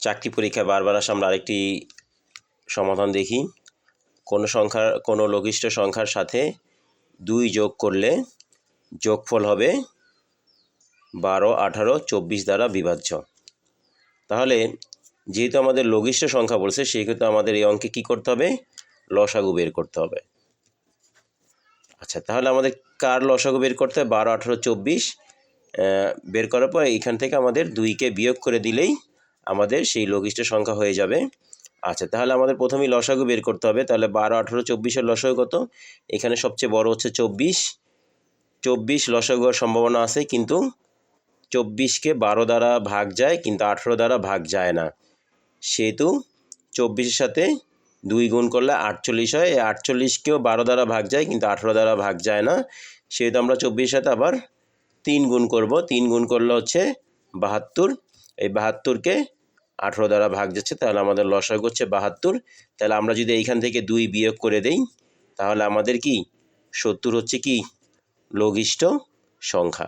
চাকরি পরীক্ষায় বারবার আসে আমরা আরেকটি সমাধান দেখি। কোনো লঘিষ্ঠ সংখ্যার সাথে 2 যোগ করলে যোগফল হবে 12, 18, 24 দ্বারা বিভাজ্য। তাহলে যেহেতু আমাদের লঘিষ্ঠ সংখ্যা বলছে সেক্ষেত্রে আমাদের এই অঙ্কে কী করতে হবে? লসাগু বের করতে হবে। আচ্ছা, তাহলে আমাদের কার লসাগু বের করতে হবে? 12, 18, 24 বের করার পর এখান থেকে আমাদের 2কে বিয়োগ করে দিলেই আমাদের সেই লঘিষ্ঠ সংখ্যা হয়ে যাবে। আচ্ছা, তাহলে আমাদের প্রথমেই লসাগু বের করতে হবে। তাহলে 12, 18, 24-এর লসাগু কত? এখানে সবচেয়ে বড় হচ্ছে 24। 24 লসাগু হওয়ার সম্ভাবনা আছে, কিন্তু 24কে 12 দ্বারা ভাগ যায়, কিন্তু 18 দ্বারা ভাগ যায় না। সেহেতু 24-এর সাথে 2 গুণ করলে 48 হয়। এই 48কেও 12 দ্বারা ভাগ যায়, কিন্তু 18 দ্বারা ভাগ যায় না। সেহেতু আমরা 24-এর সাথে আবার 3 গুণ করব। 3 গুণ করলে হচ্ছে 72। এই 72কে 18 দ্বারা ভাগ যাচ্ছে, তাহলে আমাদের লসাগু হচ্ছে 72। তাহলে আমরা যদি এইখান থেকে 2 বিয়োগ করে দেই তাহলে আমাদের কি 70 হচ্ছে কি লঘিষ্ঠ সংখ্যা।